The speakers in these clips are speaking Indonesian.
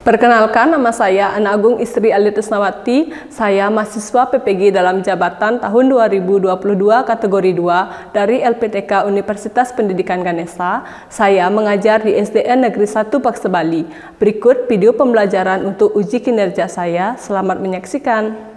Perkenalkan, nama saya Ana Agung Istri Ali Trisnawati. Saya mahasiswa PPG dalam jabatan tahun 2022 kategori 2 dari LPTK Universitas Pendidikan Ganesha. Saya mengajar di SDN Negeri 1 Paksebali. Berikut video pembelajaran untuk uji kinerja saya. Selamat menyaksikan.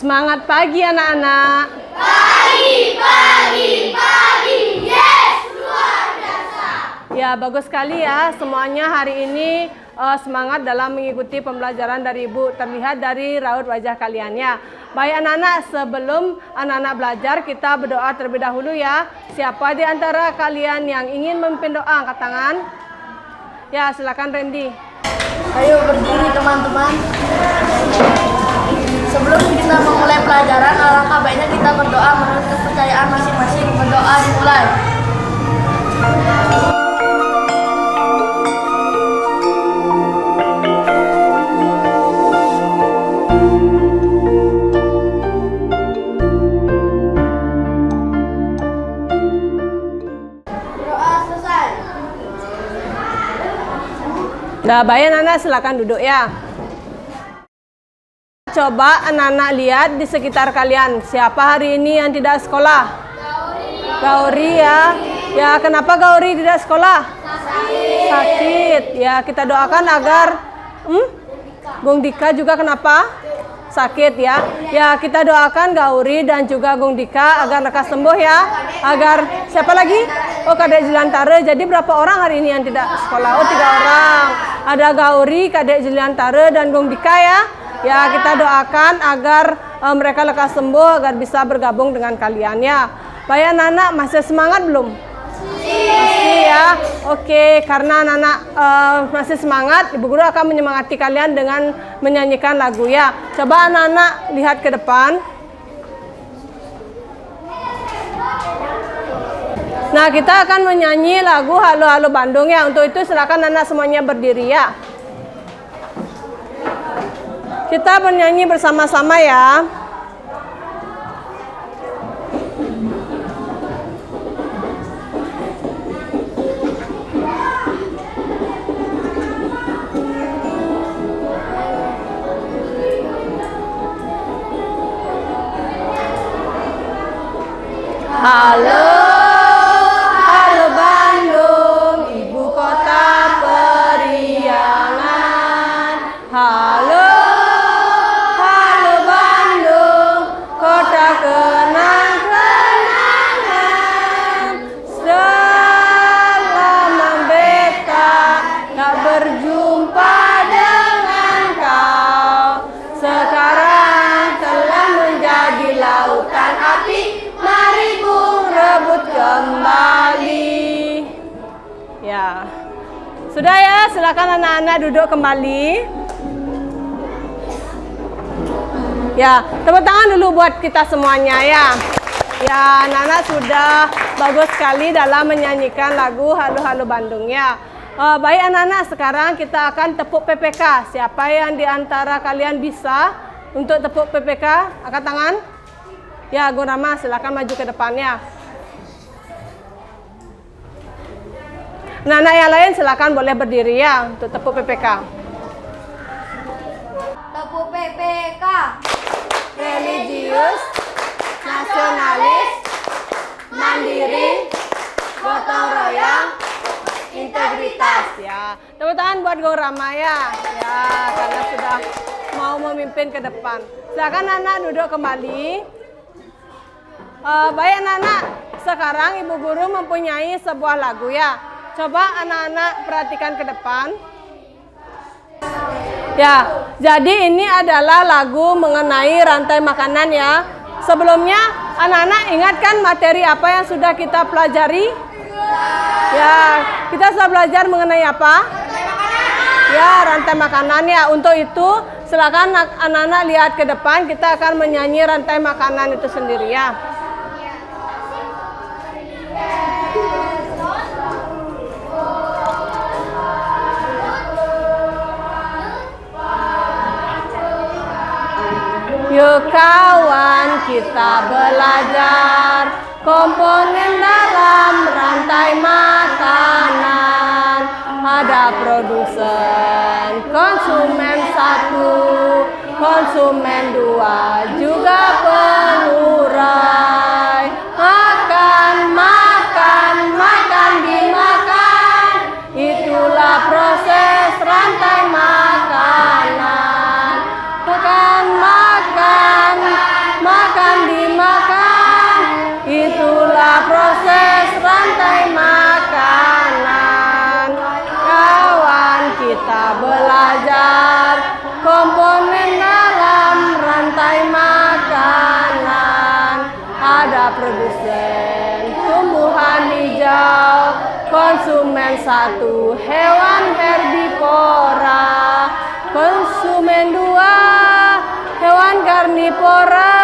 Semangat pagi anak-anak. Pagi. Yes, luar biasa. Ya, bagus sekali ya semuanya hari ini semangat dalam mengikuti pembelajaran dari Ibu. Terlihat dari raut wajah kalian ya. Baik anak-anak, sebelum anak-anak belajar kita berdoa terlebih dahulu ya. Siapa di antara kalian yang ingin memimpin doa? Angkat tangan. Ya, silakan Randy. Ayo berdiri teman-teman. Sebelum kita memulai pelajaran, alangkah baiknya kita berdoa menurut kepercayaan masing-masing. Berdoa dimulai. Doa selesai. Nah, baik anak-anak, silakan duduk ya. Coba anak-anak lihat di sekitar kalian, siapa hari ini yang tidak sekolah? Gauri ya. Ya, kenapa Gauri tidak sekolah? Sakit. Ya, kita doakan agar Gung Dika juga kenapa? Sakit ya. Ya, kita doakan Gauri dan juga Gung Dika agar lekas sembuh ya. Agar siapa lagi? Oh, Kadek Jilantara. Jadi berapa orang hari ini yang tidak sekolah? Oh, 3 orang. Ada Gauri, Kadek Jilantara dan Gung Dika ya. Ya, kita doakan agar mereka lekas sembuh, agar bisa bergabung dengan kalian ya. Baik anak-anak, masih semangat belum? Masih ya. Oke, karena anak-anak masih semangat, Ibu Guru akan menyemangati kalian dengan menyanyikan lagu ya. Coba anak-anak lihat ke depan. Nah, kita akan menyanyi lagu Halo Halo Bandung ya. Untuk itu silakan anak semuanya berdiri ya. Kita bernyanyi bersama-sama ya. Halo, halo Bandung, ibu kota periangan. Halo. Berjumpa dengan kau, sekarang telah menjadi lautan api, mari Bung rebut kembali. Ya, sudah ya, silakan anak-anak duduk kembali. Ya, tepuk tangan dulu buat kita semuanya ya. Ya, anak-anak sudah bagus sekali dalam menyanyikan lagu Halo Halo Bandung ya. Baik anak-anak, sekarang kita akan tepuk PPK. Siapa yang di antara kalian bisa untuk tepuk PPK? Angkat tangan. Ya, Gung Rama, silakan maju ke depannya. Anak-anak yang lain silakan boleh berdiri ya untuk tepuk PPK. Tepuk PPK. Religius, nasionalis, mandiri, gotong royong, integritas ya. Tepuk tangan buat Gung Rama ya. Ya, karena sudah mau memimpin ke depan. Silakan anak duduk kembali. Baik anak-anak, sekarang Ibu Guru mempunyai sebuah lagu ya. Coba anak-anak perhatikan ke depan. Ya, jadi ini adalah lagu mengenai rantai makanan ya. Sebelumnya anak-anak ingatkan materi apa yang sudah kita pelajari? Ya, kita sudah belajar mengenai apa? Ya, rantai makanan ya. Untuk itu silakan anak-anak lihat ke depan, kita akan menyanyi rantai makanan itu sendiri ya. Yuk kawan, kita belajar komponen dalam rantai makanan. Ada produsen, konsumen 1, konsumen 2, juga pengurai. Makan, makan, makan dimakan, itulah proses rantai makanan. Makan, makan, makan dimakan, itulah proses rantai makanan. Kawan, kita belajar komponen dalam rantai makanan. Ada produsen, tumbuhan hijau, konsumen 1, hewan herbivora, konsumen 2, hewan karnivora,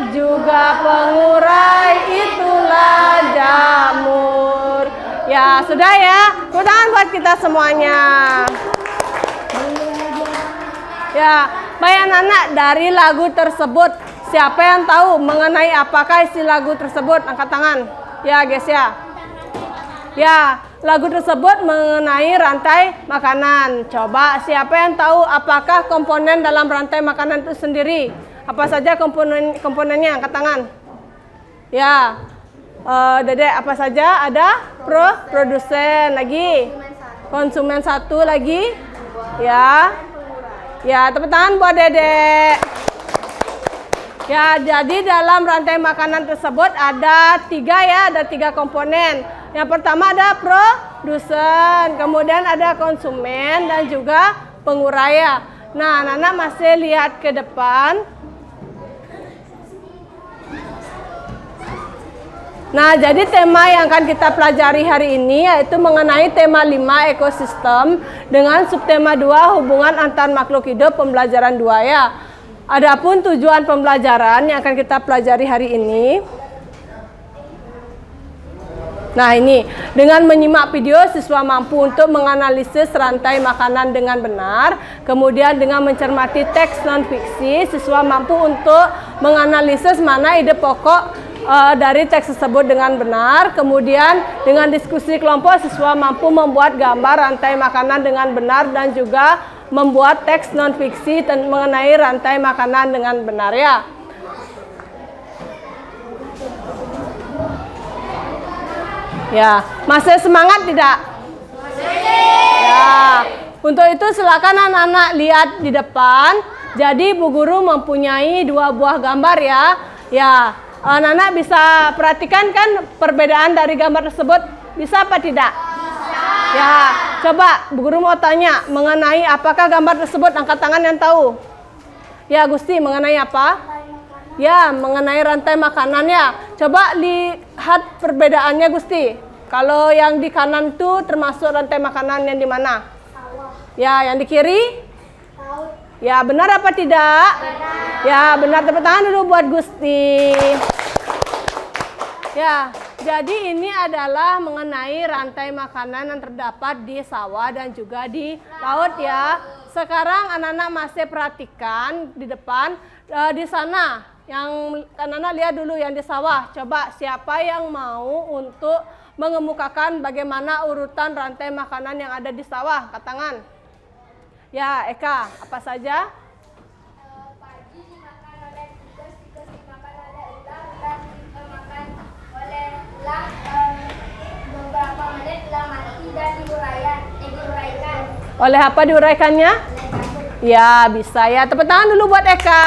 juga pengurai, itulah jamur. Ya, sudah ya. Tepuk tangan buat kita semuanya. Ya, baik anak-anak, dari lagu tersebut siapa yang tahu mengenai apakah isi lagu tersebut? Angkat tangan. Ya, guys ya. Ya, lagu tersebut mengenai rantai makanan. Coba siapa yang tahu apakah komponen dalam rantai makanan itu sendiri? Apa saja komponennya? Angkat tangan. Ya, Dedek, apa saja? Ada produsen lagi, konsumen 1 lagi. Ya, ya, tepuk tangan buat Dedek. Ya, jadi dalam rantai makanan tersebut ada 3 ya, ada 3 komponen. Yang pertama ada produsen, kemudian ada konsumen dan juga penguraya. Nah, anak-anak masih lihat ke depan. Nah, jadi tema yang akan kita pelajari hari ini yaitu mengenai tema 5 ekosistem dengan subtema 2 hubungan antar makhluk hidup pembelajaran 2 ya. Adapun tujuan pembelajaran yang akan kita pelajari hari ini. Nah, ini dengan menyimak video siswa mampu untuk menganalisis rantai makanan dengan benar. Kemudian dengan mencermati teks non fiksi, siswa mampu untuk menganalisis mana ide pokok dari teks tersebut dengan benar. Kemudian dengan diskusi kelompok, siswa mampu membuat gambar rantai makanan dengan benar dan juga membuat teks non fiksi mengenai rantai makanan dengan benar ya. Ya, masih semangat tidak? Ya, untuk itu silakan anak-anak lihat di depan. Jadi Bu Guru mempunyai 2 buah gambar ya. Ya, anak-anak bisa perhatikan kan perbedaan dari gambar tersebut? Bisa apa tidak? Bisa. Ya, coba Bu Guru mau tanya mengenai apakah gambar tersebut, angkat tangan yang tahu. Ya, Gusti, mengenai apa? Ya, mengenai rantai makanan ya. Coba lihat perbedaannya Gusti. Kalau yang di kanan itu termasuk rantai makanan yang di mana? Ya, yang di kiri? Ya, benar apa tidak? Ya, benar. Tepuk tangan dulu buat Gusti. Ya, jadi ini adalah mengenai rantai makanan yang terdapat di sawah dan juga di laut ya. Sekarang anak-anak masih perhatikan di depan, di sana. Yang anak-anak lihat dulu yang di sawah. Coba siapa yang mau untuk mengemukakan bagaimana urutan rantai makanan yang ada di sawah? Angkat tangan. Ya, Eka, apa saja? Pagi dimakan oleh tikus, tikus dimakan oleh ular, ular dimakan oleh elang, beberapa menit elang mati dan diuraikan. Oleh apa diuraikannya? Ya, bisa ya. Tepuk tangan dulu buat Eka.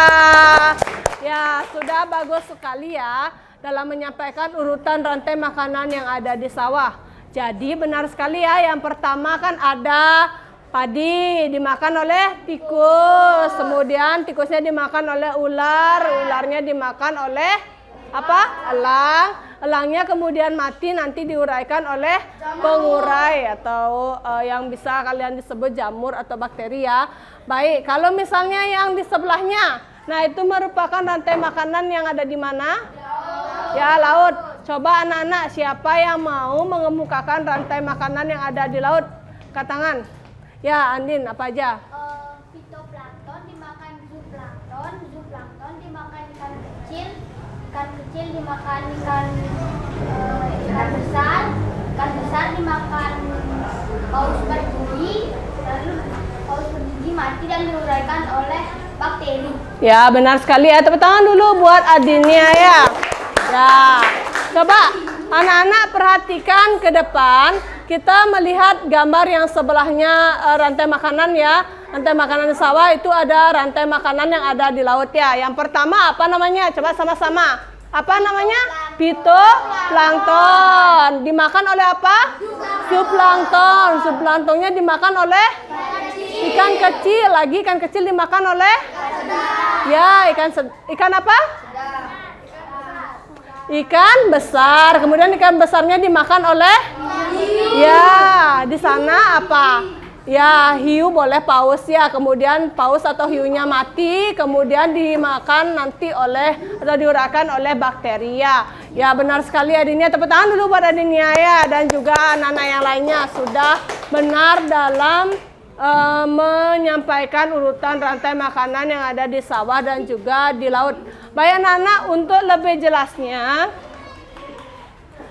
Ya, sudah bagus sekali ya. dalam menyampaikan urutan rantai makanan yang ada di sawah. Jadi benar sekali ya, yang pertama kan ada padi dimakan oleh tikus, kemudian tikusnya dimakan oleh ular, ularnya dimakan oleh apa? Elang. Elangnya kemudian mati, nanti diuraikan oleh pengurai atau yang bisa kalian disebut jamur atau bakteri ya. Baik, kalau misalnya yang di sebelahnya, nah itu merupakan rantai makanan yang ada di mana? Ya, laut. Coba anak-anak, siapa yang mau mengemukakan rantai makanan yang ada di laut? Angkat tangan. Ya, Andin, apa aja? Fitoplankton dimakan zooplankton, zooplankton dimakan ikan kecil dimakan ikan besar dimakan paus bergigi, lalu paus bergigi mati dan diuraikan oleh bakteri. Ya, benar sekali ya. Tepuk tangan dulu buat Adinnya ya. Ya, coba anak-anak perhatikan ke depan. Kita melihat gambar yang sebelahnya rantai makanan ya. Rantai makanan di sawah itu ada rantai makanan yang ada di laut ya. Yang pertama apa namanya? Coba sama-sama. Apa namanya? Fitoplankton. Dimakan oleh apa? Zooplankton. Zooplanktonnya dimakan oleh ikan kecil. Lagi ikan kecil dimakan oleh? Ya, ikan apa? Ikan besar. Kemudian ikan besarnya dimakan oleh? Ya, di sana apa? Ya, hiu boleh paus ya. Kemudian paus atau hiunya mati, kemudian dimakan nanti oleh atau diuraikan oleh bakteri ya. Ya, benar sekali Adinia. Tepuk tangan dulu buat Adinia ya, dan juga anak-anak yang lainnya sudah benar dalam menyampaikan urutan rantai makanan yang ada di sawah dan juga di laut. Baik anak-anak, untuk lebih jelasnya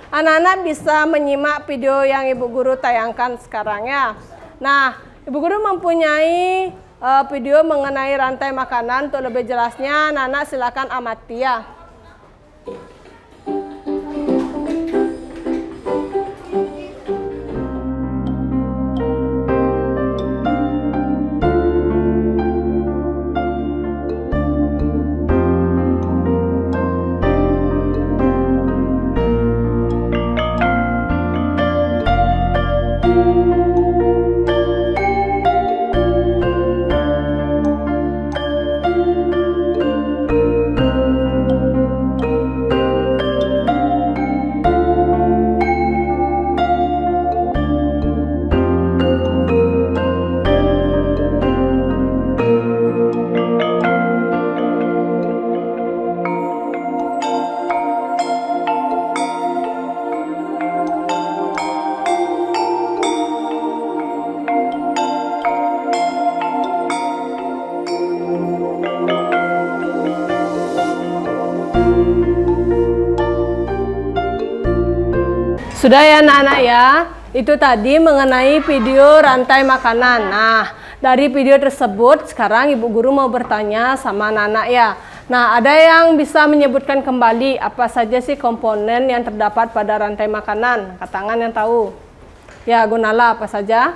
anak-anak bisa menyimak video yang Ibu Guru tayangkan sekarang ya. Nah, Ibu Guru mempunyai video mengenai rantai makanan. Untuk lebih jelasnya anak-anak silakan amati ya. Sudah ya anak-anak ya, itu tadi mengenai video rantai makanan. Nah, dari video tersebut sekarang Ibu Guru mau bertanya sama anak-anak ya. Nah, ada yang bisa menyebutkan kembali apa saja sih komponen yang terdapat pada rantai makanan? Angkat tangan yang tahu. Ya, Gunala apa saja?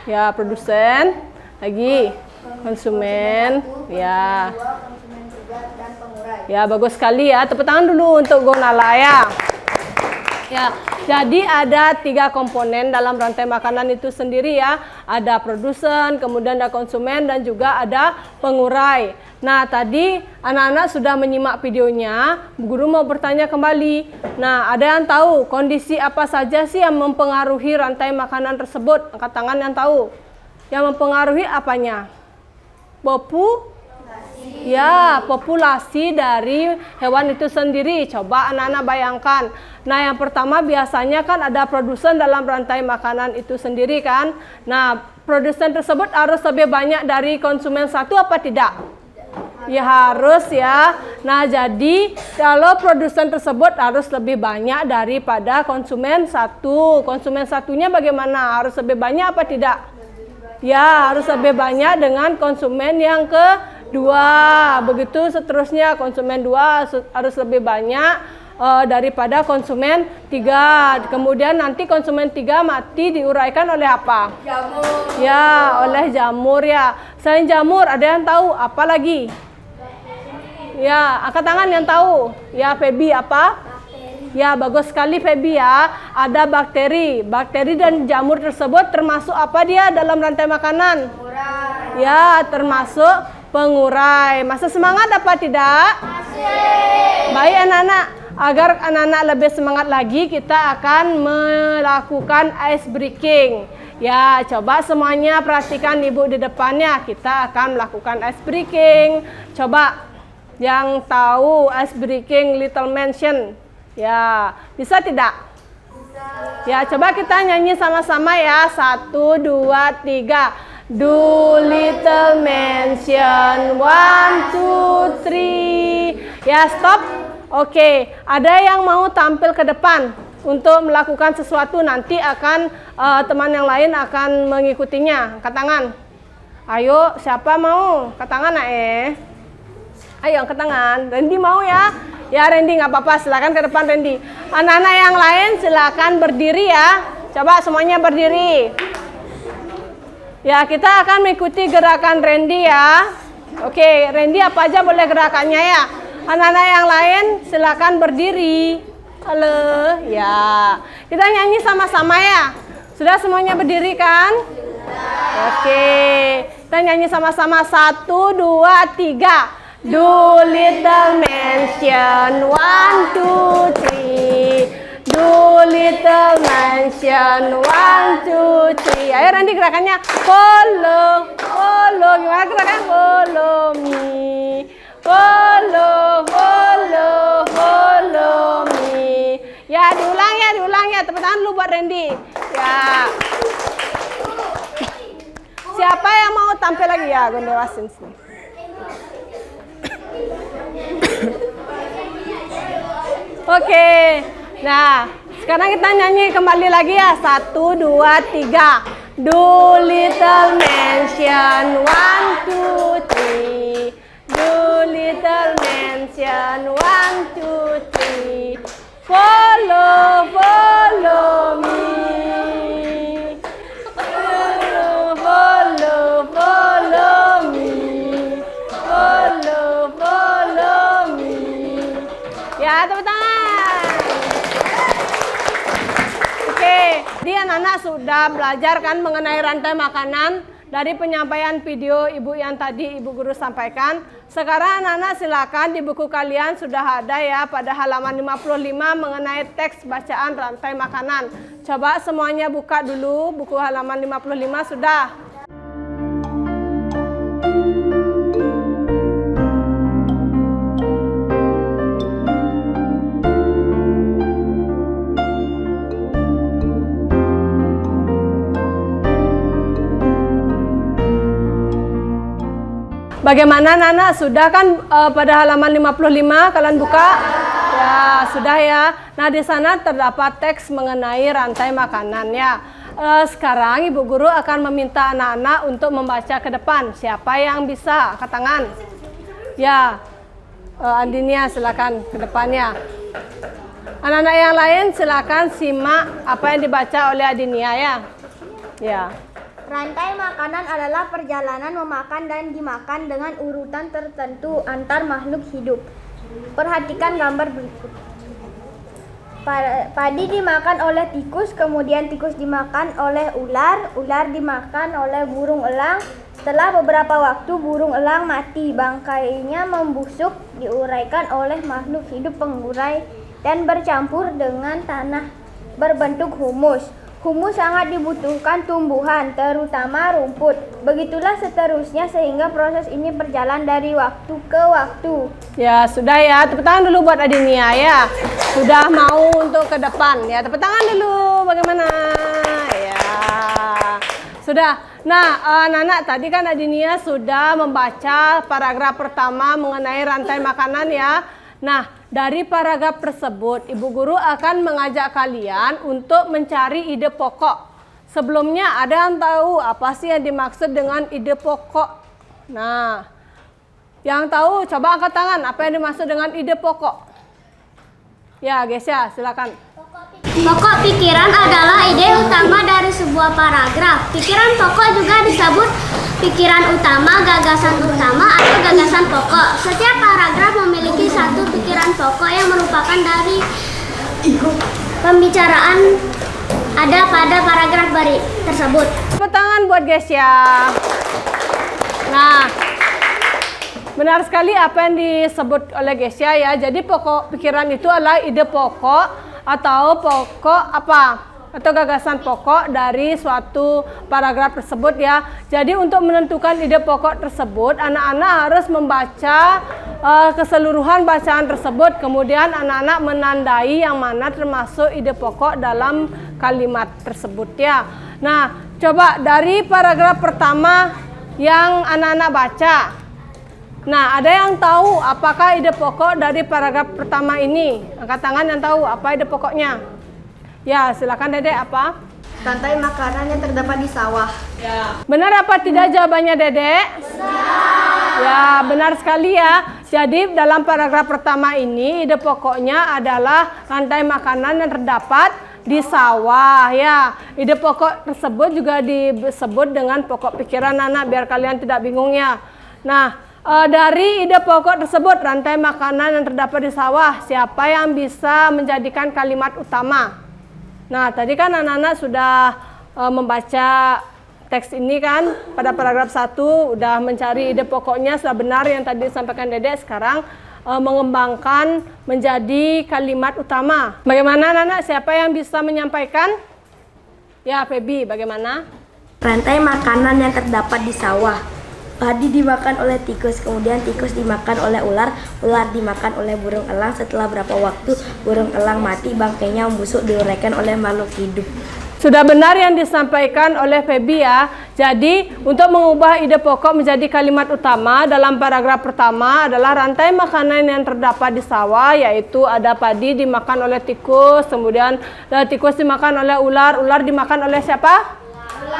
Ya, produsen. Lagi, konsumen. Ya. Ya, bagus sekali ya. Tepuk tangan dulu untuk Gunala ya. Ya, jadi ada 3 komponen dalam rantai makanan itu sendiri ya. Ada produsen, kemudian ada konsumen, dan juga ada pengurai. Nah, tadi anak-anak sudah menyimak videonya. Bu Guru mau bertanya kembali. Nah, ada yang tahu kondisi apa saja sih yang mempengaruhi rantai makanan tersebut? Angkat tangan yang tahu. Yang mempengaruhi apanya? Ya, populasi dari hewan itu sendiri. Coba anak-anak bayangkan. Nah, yang pertama biasanya kan ada produsen dalam rantai makanan itu sendiri kan. Nah, produsen tersebut harus lebih banyak dari konsumen satu apa tidak? Ya harus ya. Nah, jadi kalau produsen tersebut harus lebih banyak daripada konsumen satu. Konsumen satunya bagaimana? Harus lebih banyak apa tidak? Ya, harus lebih banyak dengan konsumen yang kedua. Begitu seterusnya, konsumen 2 harus lebih banyak daripada konsumen 3. Kemudian nanti konsumen 3 mati diuraikan oleh apa? Jamur. Ya, oleh jamur ya. Selain jamur, ada yang tahu apa lagi? Ya, angkat tangan yang tahu. Ya, Feby apa? Ya, bagus sekali Feby ya. Ada bakteri. Bakteri dan jamur tersebut termasuk apa dia dalam rantai makanan? Pengurai. Ya, termasuk pengurai. Masa semangat apa tidak? Masih. Baik anak-anak. Agar anak-anak lebih semangat lagi, kita akan melakukan ice breaking. Ya, coba semuanya perhatikan ibu di depannya. Kita akan melakukan ice breaking. Coba yang tahu ice breaking Little Mansion. Ya, bisa tidak? Bisa. Ya, coba kita nyanyi sama-sama ya. 1, 2, 3. Do little mansion 1, 2, 3. Ya, stop. Oke, ada yang mau tampil ke depan untuk melakukan sesuatu, nanti akan teman yang lain akan mengikutinya. Angkat tangan. Ayo, siapa mau? Angkat tangan, Ayo, angkat tangan. Randy mau ya? Ya, Randy nggak apa-apa, silakan ke depan Randy. Anak-anak yang lain silakan berdiri ya. Coba semuanya berdiri. Ya, kita akan mengikuti gerakan Randy ya. Oke, Randy apa aja boleh gerakannya ya. Anak-anak yang lain silakan berdiri. Halo, ya. Kita nyanyi sama-sama ya. Sudah semuanya berdiri kan? Oke, kita nyanyi sama-sama. 1, 2, 3. Do little mansion 1, 2, 3. Do little mansion 1, 2, 3. Ayo Randy gerakannya. Follow, follow. Gimana gerakannya? Follow me. Follow, follow, follow me. Ya, diulang ya. Tepuk tangan dulu buat Randy. Ya. Siapa yang mau tampil lagi ya? Gue dewasin sini. Oke. Nah, sekarang kita nyanyi kembali lagi ya. 1, 2, 3. Do little mansion 1, 2, 3. Do little mansion 1, 2, 3. Follow, follow me. Follow, follow, follow me. Follow, follow me. Ya, tepuk tangan. Oke, jadi anak-anak sudah belajar kan mengenai rantai makanan dari penyampaian video ibu yang tadi ibu guru sampaikan. Sekarang anak-anak silakan di buku kalian sudah ada ya pada halaman 55 mengenai teks bacaan rantai makanan. Coba semuanya buka dulu buku halaman 55 sudah. Bagaimana Nana? Sudah kan pada halaman 55 kalian buka? Ya, sudah ya. Nah, di sana terdapat teks mengenai rantai makanan ya. Sekarang Ibu Guru akan meminta anak-anak untuk membaca ke depan. Siapa yang bisa? Angkat tangan. Ya, Andinia silakan ke depannya. Anak-anak yang lain silakan simak apa yang dibaca oleh Adinia ya. Ya. Rantai makanan adalah perjalanan memakan dan dimakan dengan urutan tertentu antar makhluk hidup. Perhatikan gambar berikut. Padi dimakan oleh tikus, kemudian tikus dimakan oleh ular, ular dimakan oleh burung elang. Setelah beberapa waktu burung elang mati, bangkainya membusuk, diuraikan oleh makhluk hidup pengurai dan bercampur dengan tanah berbentuk humus. Humus sangat dibutuhkan tumbuhan, terutama rumput. Begitulah seterusnya sehingga proses ini berjalan dari waktu ke waktu. Ya, sudah ya. Tepuk tangan dulu buat Adinia ya. Sudah mau untuk ke depan ya. Tepuk tangan dulu. Bagaimana? Ya. Sudah. Nah, anak-anak tadi kan Adinia sudah membaca paragraf pertama mengenai rantai makanan ya. Nah, dari paragraf tersebut, Ibu Guru akan mengajak kalian untuk mencari ide pokok. Sebelumnya, ada yang tahu apa sih yang dimaksud dengan ide pokok? Nah, yang tahu coba angkat tangan. Apa yang dimaksud dengan ide pokok? Ya, Gesia, silakan. Pokok pikiran adalah ide utama dari sebuah paragraf. Pikiran pokok juga disebut pikiran utama, gagasan utama, atau gagasan pokok. Setiap paragraf memiliki satu pikiran pokok yang merupakan dari pembicaraan ada pada paragraf tersebut. Tepuk tangan buat Gesya. Nah, benar sekali apa yang disebut oleh Gesya ya. Jadi pokok pikiran itu adalah ide pokok atau pokok apa? Atau gagasan pokok dari suatu paragraf tersebut ya. Jadi untuk menentukan ide pokok tersebut, anak-anak harus membaca keseluruhan bacaan tersebut. Kemudian anak-anak menandai yang mana termasuk ide pokok dalam kalimat tersebut ya. Nah, coba dari paragraf pertama yang anak-anak baca. Nah, ada yang tahu apakah ide pokok dari paragraf pertama ini? Angkat tangan yang tahu apa ide pokoknya. Ya, silakan Dedek, apa? Rantai makanan yang terdapat di sawah. Ya. Benar apa tidak jawabannya Dedek? Benar. Ya, benar sekali ya. Jadi dalam paragraf pertama ini ide pokoknya adalah rantai makanan yang terdapat di sawah ya. Ide pokok tersebut juga disebut dengan pokok pikiran anak biar kalian tidak bingung ya. Nah, dari ide pokok tersebut rantai makanan yang terdapat di sawah, siapa yang bisa menjadikan kalimat utama? Nah, tadi kan anak-anak sudah membaca teks ini kan pada paragraf 1 udah mencari ide pokoknya sudah benar yang tadi disampaikan Dedek. Sekarang mengembangkan menjadi kalimat utama. Bagaimana anak-anak? Siapa yang bisa menyampaikan? Ya, Feby, bagaimana? Rantai makanan yang terdapat di sawah. Padi dimakan oleh tikus, kemudian tikus dimakan oleh ular, ular dimakan oleh burung elang. Setelah berapa waktu burung elang mati, bangkainya membusuk diuraikan oleh makhluk hidup. Sudah benar yang disampaikan oleh Feby ya. Jadi untuk mengubah ide pokok menjadi kalimat utama dalam paragraf pertama adalah rantai makanan yang terdapat di sawah, yaitu ada padi dimakan oleh tikus, kemudian tikus dimakan oleh ular, ular dimakan oleh siapa?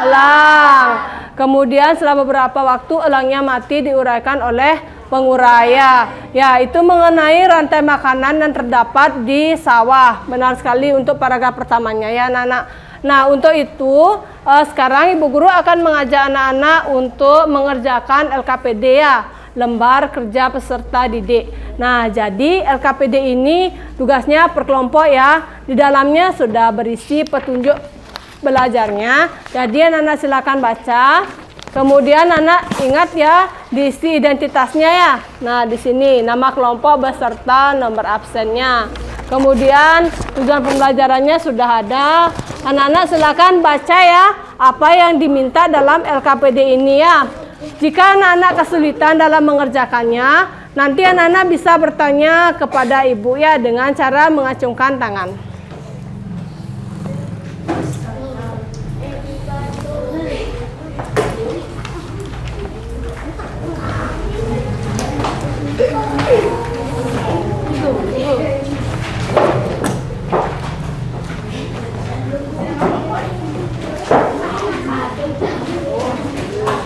Elang. Kemudian setelah beberapa waktu elangnya mati diuraikan oleh penguraya. Ya, itu mengenai rantai makanan yang terdapat di sawah. Benar sekali untuk paragraf pertamanya ya anak-anak. Nah, untuk itu sekarang Ibu Guru akan mengajak anak-anak untuk mengerjakan LKPD ya, lembar kerja peserta didik. Nah, jadi LKPD ini tugasnya per kelompok ya. Di dalamnya sudah berisi petunjuk belajarnya. Jadi anak-anak silakan baca. Kemudian anak ingat ya, diisi identitasnya ya. Nah, di sini nama kelompok beserta nomor absennya. Kemudian tujuan pembelajarannya sudah ada. Anak-anak silakan baca ya apa yang diminta dalam LKPD ini ya. Jika anak-anak kesulitan dalam mengerjakannya, nanti anak-anak bisa bertanya kepada ibu ya dengan cara mengacungkan tangan.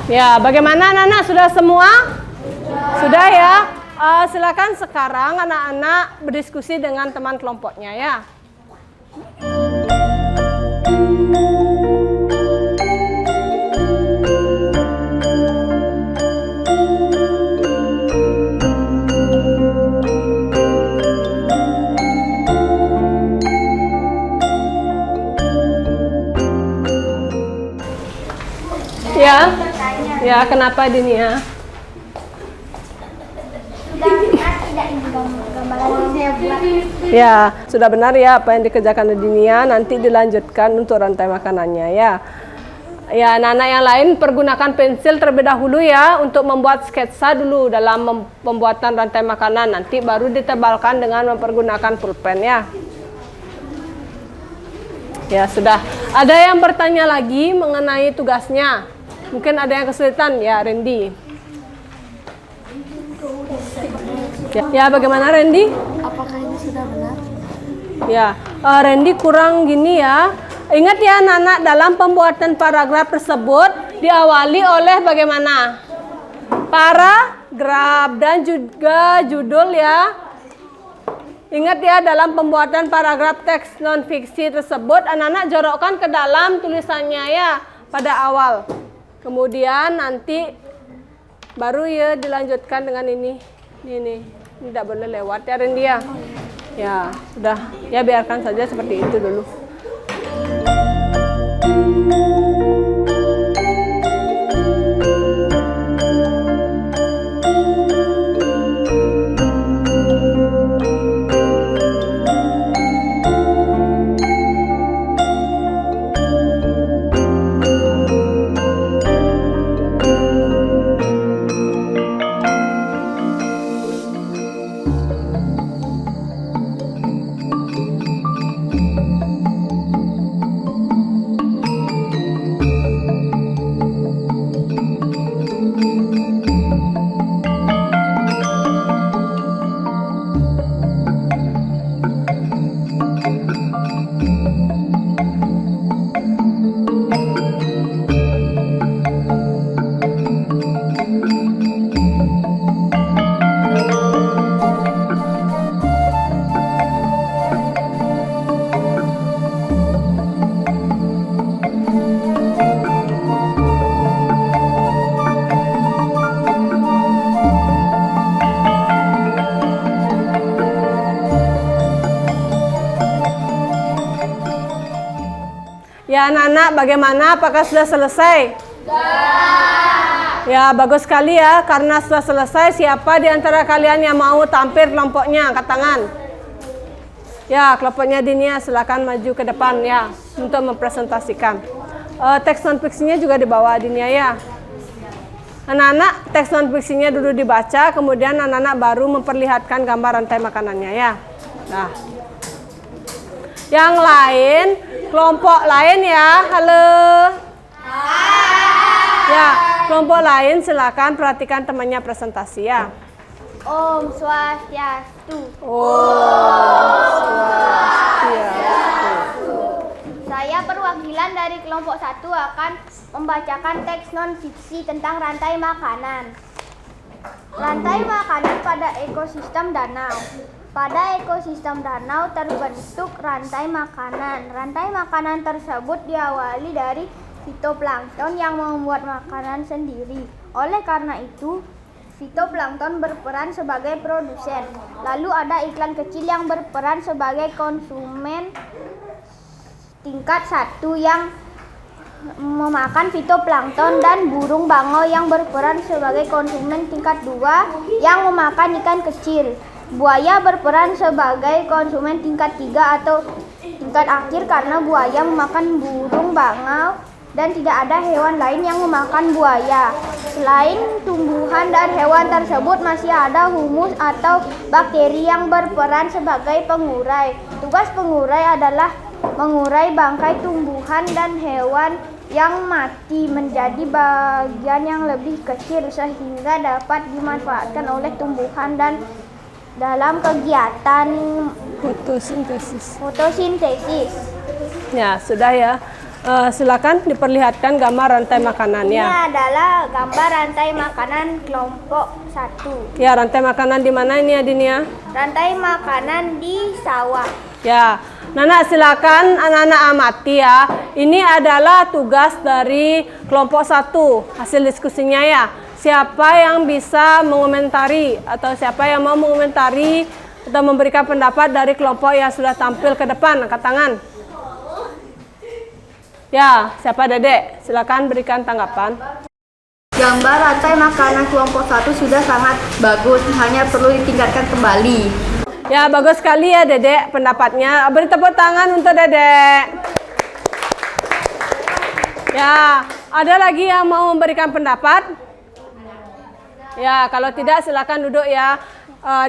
Ya, bagaimana anak-anak? Sudah semua? Sudah ya? Silakan sekarang anak-anak berdiskusi dengan teman kelompoknya ya. Ya, kenapa Dini ya? Ya, sudah benar ya apa yang dikerjakan Dinia, nanti dilanjutkan untuk rantai makanannya ya. Ya, anak-anak yang lain pergunakan pensil terlebih dahulu ya untuk membuat sketsa dulu dalam pembuatan rantai makanan, nanti baru ditebalkan dengan mempergunakan pulpen ya. Ya, sudah. Ada yang bertanya lagi mengenai tugasnya? Mungkin ada yang kesulitan ya, Randy. Ya, bagaimana Randy? Apakah ini sudah benar? Ya, Randy kurang gini ya. Ingat ya anak-anak, dalam pembuatan paragraf tersebut diawali oleh bagaimana? Paragraf dan juga judul ya. Ingat ya, dalam pembuatan paragraf teks non-fiksi tersebut, anak-anak jorokkan ke dalam tulisannya ya pada awal. Kemudian nanti baru ya dilanjutkan dengan ini. Ini tidak boleh lewat ya Rendia. Ya, sudah. Ya biarkan saja seperti itu dulu. Ya anak-anak, bagaimana? Apakah sudah selesai? Sudah. Ya bagus sekali ya, karena sudah selesai. Siapa di antara kalian yang mau tampil kelompoknya? Angkat tangan. Ya, kelompoknya Dinia silakan maju ke depan ya untuk mempresentasikan. Teks non-fiksinya juga dibawa Dinia ya. Anak-anak, teks non-fiksinya dulu dibaca, kemudian anak-anak baru memperlihatkan gambar rantai makanannya ya. Nah. Yang lain, kelompok lain ya, halo. Ya, kelompok lain silakan perhatikan temannya presentasi ya. Om Swastiastu. Om Swastiastu. Saya perwakilan dari kelompok 1 akan membacakan teks non-fiksi tentang rantai makanan. Rantai makanan pada ekosistem danau. Pada ekosistem danau terbentuk rantai makanan. Rantai makanan tersebut diawali dari fitoplankton yang membuat makanan sendiri. Oleh karena itu, fitoplankton berperan sebagai produsen. Lalu ada iklan kecil yang berperan sebagai konsumen tingkat 1 yang memakan fitoplankton, dan burung bangau yang berperan sebagai konsumen tingkat 2 yang memakan ikan kecil. Buaya berperan sebagai konsumen tingkat 3 atau tingkat akhir karena buaya memakan burung bangau dan tidak ada hewan lain yang memakan buaya. Selain tumbuhan dan hewan tersebut, masih ada humus atau bakteri yang berperan sebagai pengurai. Tugas pengurai adalah mengurai bangkai tumbuhan dan hewan yang mati menjadi bagian yang lebih kecil sehingga dapat dimanfaatkan oleh tumbuhan dan dalam kegiatan fotosintesis. Ya, sudah ya. Silakan diperlihatkan gambar rantai makanan ya. Ini adalah gambar rantai makanan kelompok 1. Ya, rantai makanan di mana ini ya Dinia? Rantai makanan di sawah. Ya, Nana silakan anak-anak amati ya. Ini adalah tugas dari kelompok 1. Hasil diskusinya ya. Siapa yang bisa mengomentari atau siapa yang mau mengomentari atau memberikan pendapat dari kelompok yang sudah tampil ke depan? Angkat tangan. Ya, siapa Dedek? Silakan berikan tanggapan. Gambar rantai makanan kelompok 1 sudah sangat bagus, hanya perlu ditingkatkan kembali. Ya, bagus sekali ya Dedek pendapatnya. Beri tepuk tangan untuk Dedek. Ya, ada lagi yang mau memberikan pendapat? Ya, kalau tidak silakan duduk ya.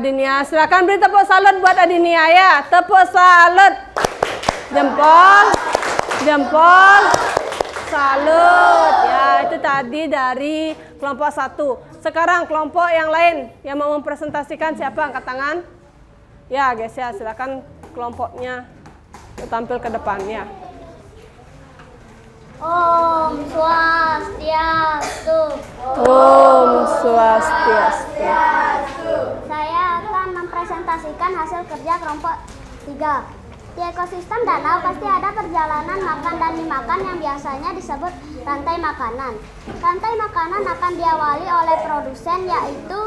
Dinia, silakan beri tepuk salut buat Adinia ya. Tepuk salut. Jempol. Jempol. Salut. Ya, itu tadi dari kelompok 1. Sekarang kelompok yang lain yang mau mempresentasikan siapa? Angkat tangan. Ya, guys ya, silakan kelompoknya tampil ke depan ya. Om Swastiastu. Om Swastiastu. Saya akan mempresentasikan hasil kerja kelompok 3. Di ekosistem danau pasti ada perjalanan makan dan dimakan yang biasanya disebut rantai makanan. Rantai makanan akan diawali oleh produsen yaitu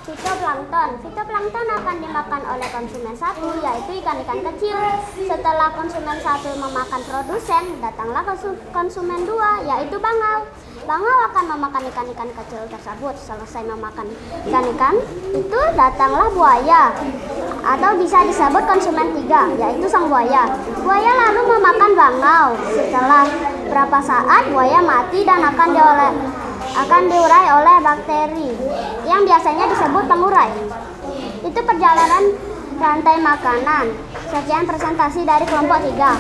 fitoplankton. Fitoplankton akan dimakan oleh konsumen satu yaitu ikan-ikan kecil. Setelah konsumen satu memakan produsen, datanglah konsumen dua yaitu bangau. Bangau akan memakan ikan-ikan kecil tersebut. Selesai memakan ikan-ikan, itu datanglah buaya atau bisa disebut konsumen tiga, yaitu sang buaya. Buaya lalu memakan bangau. Setelah berapa saat, buaya mati dan akan diurai oleh bakteri yang biasanya disebut pengurai. Itu perjalanan rantai makanan. Sekian presentasi dari kelompok 3.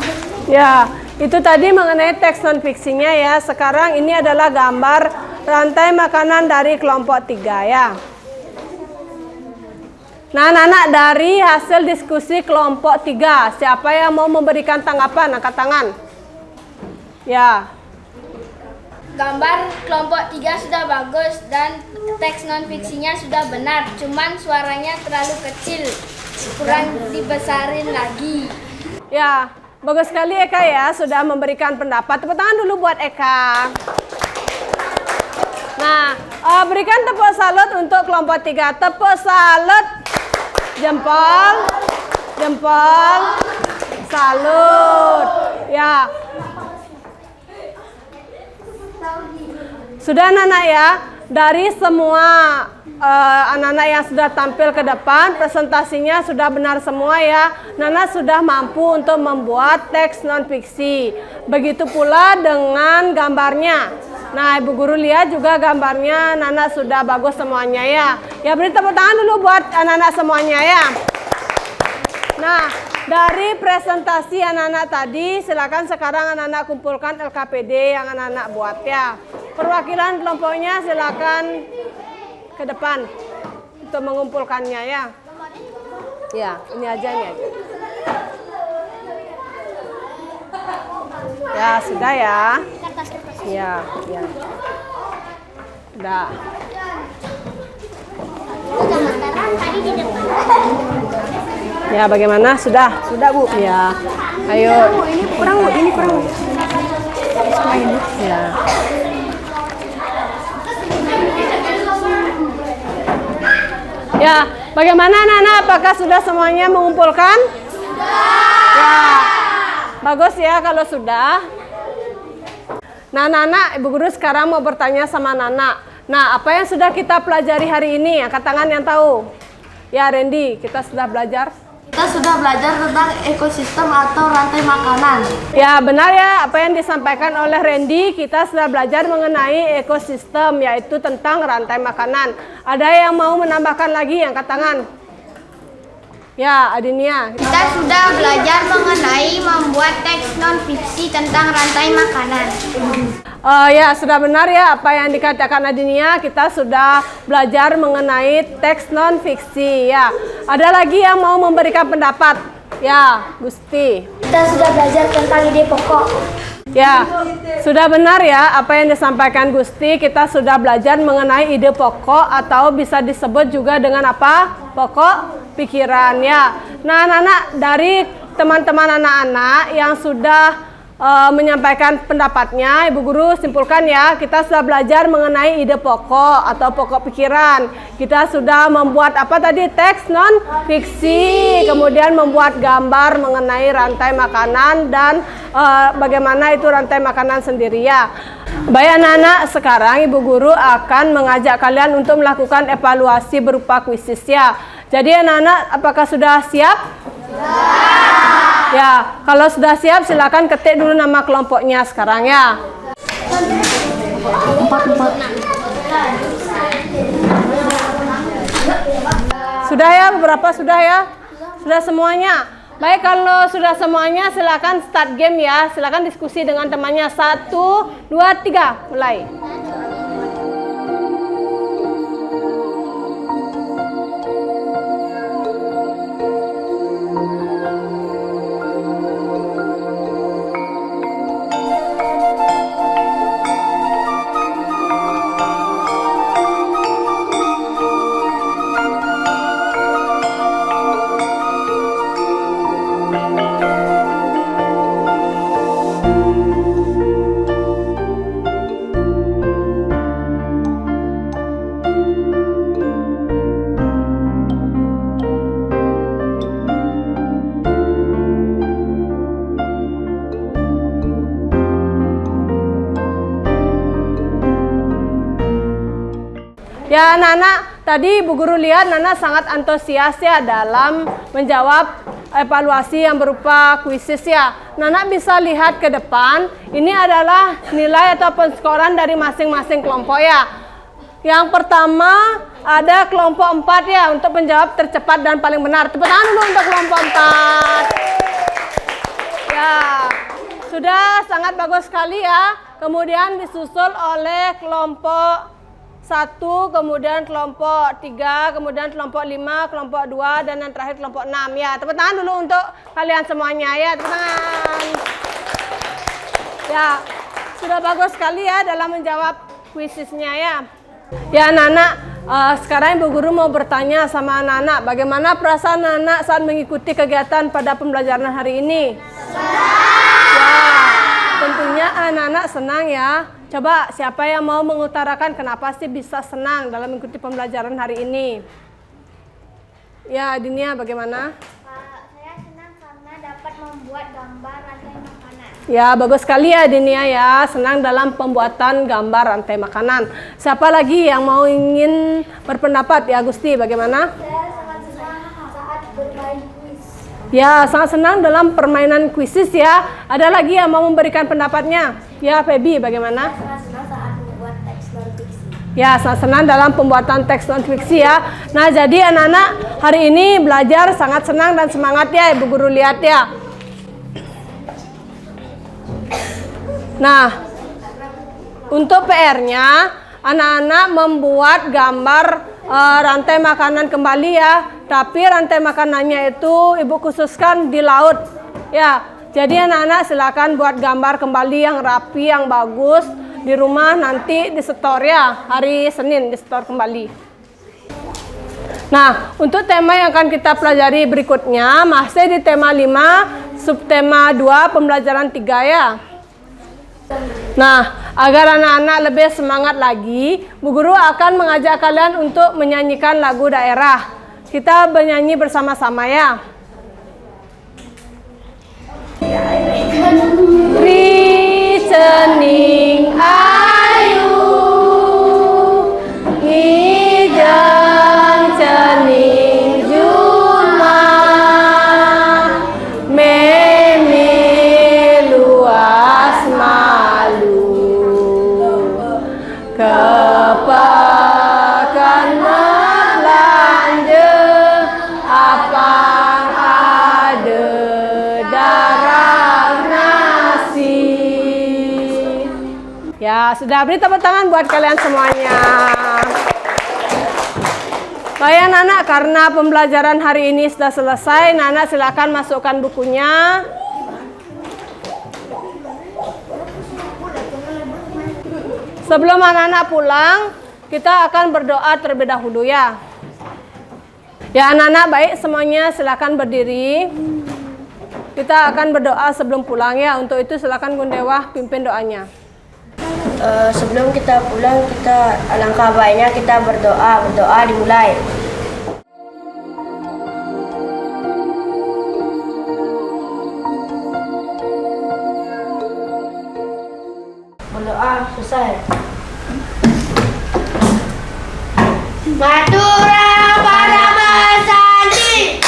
Ya, itu tadi mengenai teks non fiksinya ya. Sekarang ini adalah gambar rantai makanan dari kelompok 3 ya. Nah, anak-anak, dari hasil diskusi kelompok 3, siapa yang mau memberikan tanggapan? Angkat tangan. Ya. Gambar kelompok 3 sudah bagus dan teks non fiksinya sudah benar, cuman suaranya terlalu kecil, kurang dibesarin lagi. Ya, bagus sekali Eka ya, sudah memberikan pendapat. Tepuk tangan dulu buat Eka. Nah, berikan tepuk salut untuk kelompok 3. Tepuk salut. Jempol. Jempol. Salut. Ya. Sudah anak-anak ya, dari semua anak-anak yang sudah tampil ke depan, presentasinya sudah benar semua ya. Nana sudah mampu untuk membuat teks non-fiksi. Begitu pula dengan gambarnya. Nah, Ibu Guru lihat juga gambarnya Nana sudah bagus semuanya ya. Ya, beri tepuk tangan dulu buat anak-anak semuanya ya. Nah, dari presentasi anak-anak tadi, silakan sekarang anak-anak kumpulkan LKPD yang anak-anak buat ya. Perwakilan kelompoknya silakan ke depan untuk mengumpulkannya ya. Ya, ini aja. Ya, sudah ya. Ya. Sudah. Ya, bagaimana? Sudah? Sudah, Bu. Ya. Ayo. Ini kurang, Bu. Ini kurang. Ya. Ya, bagaimana anak-anak? Apakah sudah semuanya mengumpulkan? Sudah. Ya. Bagus ya kalau sudah. Nah, anak-anak, Ibu Guru sekarang mau bertanya sama anak-anak. Nah, apa yang sudah kita pelajari hari ini? Angkat tangan yang tahu. Ya, Randy, kita sudah belajar. Kita sudah belajar tentang ekosistem atau rantai makanan. Ya, benar ya apa yang disampaikan oleh Randy. Kita sudah belajar mengenai ekosistem, yaitu tentang rantai makanan. Ada yang mau menambahkan lagi? Angkat tangan. Ya, Adinia. Kita sudah belajar mengenai membuat teks non-fiksi tentang rantai makanan. Ya, sudah benar ya apa yang dikatakan Adinia. Kita sudah belajar mengenai teks non-fiksi ya. Ada lagi yang mau memberikan pendapat? Ya, Gusti. Kita sudah belajar tentang ide pokok. Ya, sudah benar ya apa yang disampaikan Gusti. Kita sudah belajar mengenai ide pokok atau bisa disebut juga dengan apa? Pokok pikiran ya. Nah, anak-anak, dari teman-teman anak-anak yang sudah menyampaikan pendapatnya, Ibu Guru simpulkan ya, kita sudah belajar mengenai ide pokok atau pokok pikiran. Kita sudah membuat apa tadi? Teks non fiksi, kemudian membuat gambar mengenai rantai makanan dan bagaimana itu rantai makanan sendiri ya. Baik anak-anak, sekarang Ibu Guru akan mengajak kalian untuk melakukan evaluasi berupa kuisis ya. Jadi anak-anak, apakah sudah siap? Ya, kalau sudah siap silakan ketik dulu nama kelompoknya sekarang ya. 4. Sudah ya, beberapa sudah ya? Sudah semuanya? Baik, kalau sudah semuanya silakan start game ya. Silakan diskusi dengan temannya. 1, 2, 3, mulai. Ya anak-anak, tadi Bu Guru lihat Nana sangat antusias ya dalam menjawab evaluasi yang berupa kuisis ya. Nana bisa lihat ke depan, ini adalah nilai atau penskoran dari masing-masing kelompok ya. Yang pertama ada kelompok 4 ya untuk menjawab tercepat dan paling benar. Tepuk tangan dulu untuk kelompok 4. Ya, sudah sangat bagus sekali ya. Kemudian disusul oleh kelompok 1, kemudian kelompok 3, kemudian kelompok 5, kelompok 2, dan yang terakhir kelompok 6 ya. Tepuk tangan dulu untuk kalian semuanya ya, tepuk tangan. Ya, sudah bagus sekali ya dalam menjawab kuisisnya ya. Ya anak-anak, sekarang Ibu Guru mau bertanya sama anak-anak, bagaimana perasaan anak saat mengikuti kegiatan pada pembelajaran hari ini? Ya, tentunya anak-anak senang ya. Coba siapa yang mau mengutarakan kenapa sih bisa senang dalam mengikuti pembelajaran hari ini? Ya, Dinia bagaimana? Saya senang karena dapat membuat gambar rantai makanan. Ya, bagus sekali ya Dinia ya, senang dalam pembuatan gambar rantai makanan. Siapa lagi yang mau ingin berpendapat? Ya, Gusti bagaimana? Saya sangat senang saat bermain kuis. Ya, sangat senang dalam permainan kuisis ya. Ada lagi yang mau memberikan pendapatnya? Ya, Feby bagaimana? Sangat senang saat membuat teks non fiksi. Ya, sangat senang dalam pembuatan teks non fiksi ya. Nah, jadi anak-anak hari ini belajar sangat senang dan semangat ya, Ibu Guru lihat ya. Nah, untuk PR-nya, anak-anak membuat gambar rantai makanan kembali ya. Tapi rantai makanannya itu Ibu khususkan di laut. Ya, jadi anak-anak silakan buat gambar kembali yang rapi, yang bagus. Di rumah nanti disetor ya, hari Senin disetor kembali. Nah, untuk tema yang akan kita pelajari berikutnya, masih di tema 5, subtema 2, pembelajaran 3 ya. Nah, agar anak-anak lebih semangat lagi, Bu Guru akan mengajak kalian untuk menyanyikan lagu daerah. Kita bernyanyi bersama-sama ya. Ricening ayu, ngijang cening juma, memi luas malu, kepakan belanja apang ada darah nasi. Ya, sudah beri tepuk tangan buat kalian semuanya. Baik anak-anak, karena pembelajaran hari ini sudah selesai, anak-anak silakan masukkan bukunya. Sebelum anak-anak pulang, kita akan berdoa terlebih dahulu ya. Ya anak-anak, baik semuanya silakan berdiri. Kita akan berdoa sebelum pulang ya. Untuk itu silakan Gundewah pimpin doanya. Sebelum kita pulang, alangkah baiknya kita berdoa dimulai. Berdoa selesai. Matura para masani.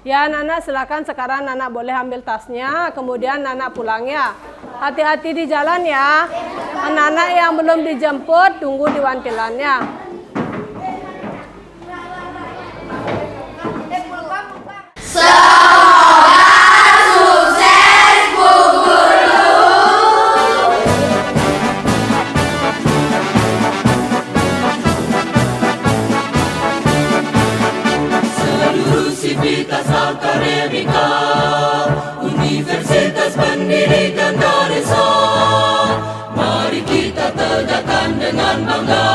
Ya anak-anak silakan sekarang anak boleh ambil tasnya, kemudian anak pulang ya. Hati-hati di jalan ya. Anak-anak yang belum dijemput tunggu di wantilannya. Sivitas Akademika, Universitas Pendidikan Indonesia. Mari kita tegakkan dengan bangga